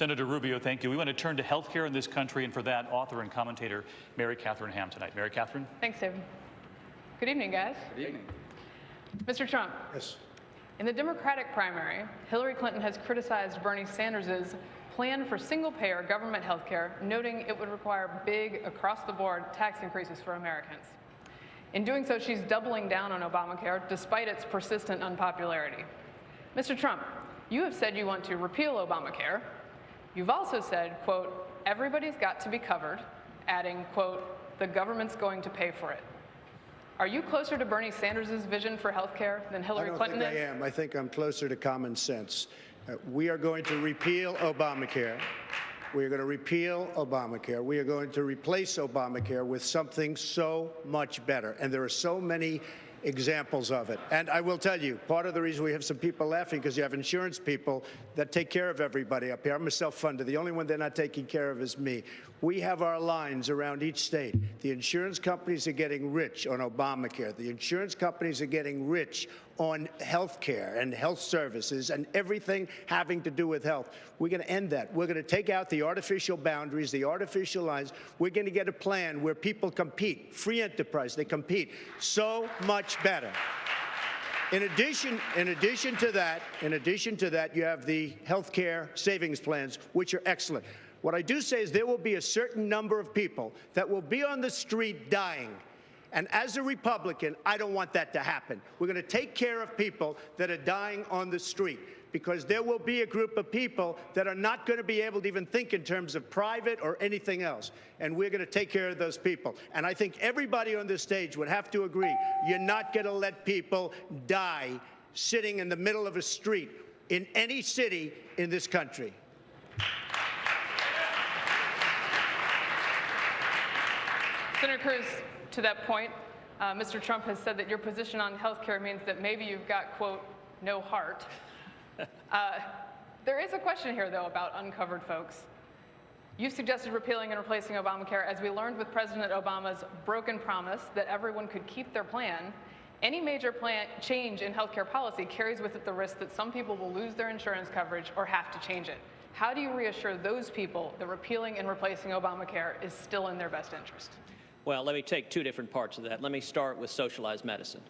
Senator Rubio, thank you. We want to turn to health care in this country, and for that, author and commentator Mary Catherine Ham tonight. Mary Catherine. Thanks, David. Good evening, guys. Good evening. Mr. Trump. Yes. In the Democratic primary, Hillary Clinton has criticized Bernie Sanders' plan for single-payer government health care, noting it would require big, across-the-board tax increases for Americans. In doing so, she's doubling down on Obamacare, despite its persistent unpopularity. Mr. Trump, you have said you want to repeal Obamacare. You've also said, quote, everybody's got to be covered, adding, quote, the government's going to pay for it. Are you closer to Bernie Sanders' vision for health care than Hillary Clinton is? I am. I think I'm closer to common sense. We are going to repeal Obamacare. We are going to repeal Obamacare. We are going to replace Obamacare with something so much better. And there are so many examples of it. And I will tell you, part of the reason we have some people laughing because you have insurance people that take care of everybody up here. I'm a self-funder. The only one they're not taking care of is me. We have our lines around each state. The insurance companies are getting rich on Obamacare. The insurance companies are getting rich on health care and health services and everything having to do with health. We're going to end that. We're going to take out the artificial boundaries, the artificial lines. We're going to get a plan where people compete. Free enterprise, they compete. So much better. In addition to that, you have the health care savings plans, which are excellent. What I do say is there will be a certain number of people that will be on the street dying. And as a Republican, I don't want that to happen. We're going to take care of people that are dying on the street because there will be a group of people that are not going to be able to even think in terms of private or anything else. And we're going to take care of those people. And I think everybody on this stage would have to agree, you're not going to let people die sitting in the middle of a street in any city in this country. Senator Cruz, to that point, Mr. Trump has said that your position on health care means that maybe you've got, quote, no heart. There is a question here, though, about uncovered folks. You've suggested repealing and replacing Obamacare. As we learned with President Obama's broken promise that everyone could keep their plan, any major change in health care policy carries with it the risk that some people will lose their insurance coverage or have to change it. How do you reassure those people that repealing and replacing Obamacare is still in their best interest? Well, let me take two different parts of that. Let me start with socialized medicine.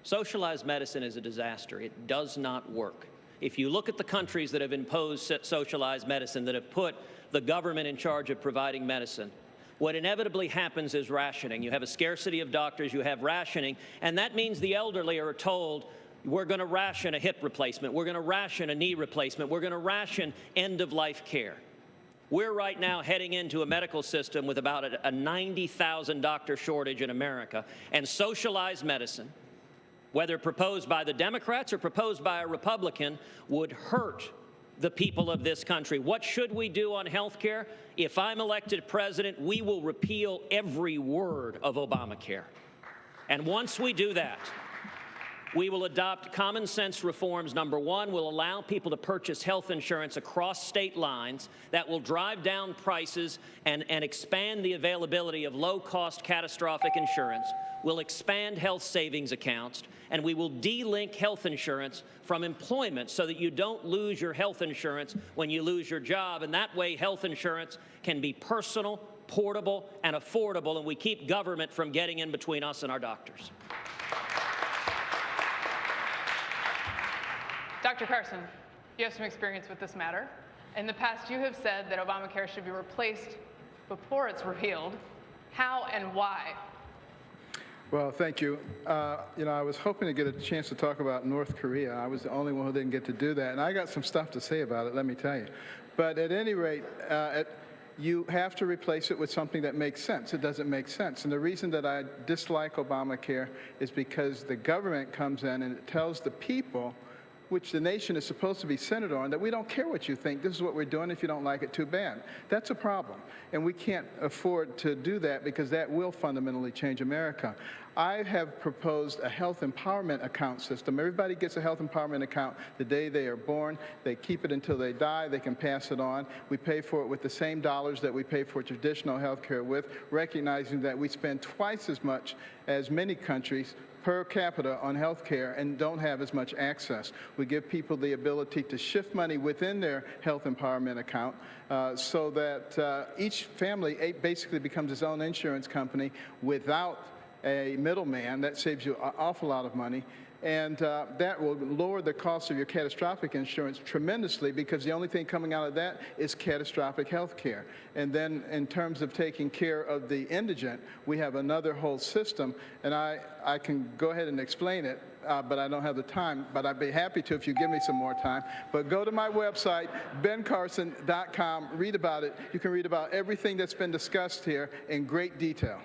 Socialized medicine is a disaster. It does not work. If you look at the countries that have imposed socialized medicine, that have put the government in charge of providing medicine, what inevitably happens is rationing. You have a scarcity of doctors, you have rationing, and that means the elderly are told, we're going to ration a hip replacement, we're going to ration a knee replacement, we're going to ration end-of-life care. We're right now heading into a medical system with about a 90,000 doctor shortage in America, and socialized medicine, whether proposed by the Democrats or proposed by a Republican, would hurt the people of this country. What should we do on health care? If I'm elected president, we will repeal every word of Obamacare. And once we do that, we will adopt common sense reforms. Number one, we'll allow people to purchase health insurance across state lines that will drive down prices and expand the availability of low-cost catastrophic insurance. We'll expand health savings accounts, and we will de-link health insurance from employment so that you don't lose your health insurance when you lose your job. And that way, health insurance can be personal, portable, and affordable, and we keep government from getting in between us and our doctors. Dr. Carson, you have some experience with this matter. In the past, you have said that Obamacare should be replaced before it's repealed. How and why? Well, thank you. I was hoping to get a chance to talk about North Korea. I was the only one who didn't get to do that, and I got some stuff to say about it, let me tell you. But at any rate, you have to replace it with something that makes sense. It doesn't make sense. And the reason that I dislike Obamacare is because the government comes in and it tells the people, which the nation is supposed to be centered on, that we don't care what you think. This is what we're doing. If you don't like it, too bad. That's a problem. And we can't afford to do that because that will fundamentally change America. I have proposed a health empowerment account system. Everybody gets a health empowerment account the day they are born. They keep it until they die. They can pass it on. We pay for it with the same dollars that we pay for traditional health care with, recognizing that we spend twice as much as many countries per capita on health care and don't have as much access. We give people the ability to shift money within their health empowerment account so that each family basically becomes its own insurance company without a middleman. That saves you an awful lot of money. And that will lower the cost of your catastrophic insurance tremendously, because the only thing coming out of that is catastrophic health care. And then in terms of taking care of the indigent, we have another whole system. And I can go ahead and explain it, but I don't have the time. But I'd be happy to if you give me some more time. But go to my website, bencarson.com, read about it. You can read about everything that's been discussed here in great detail.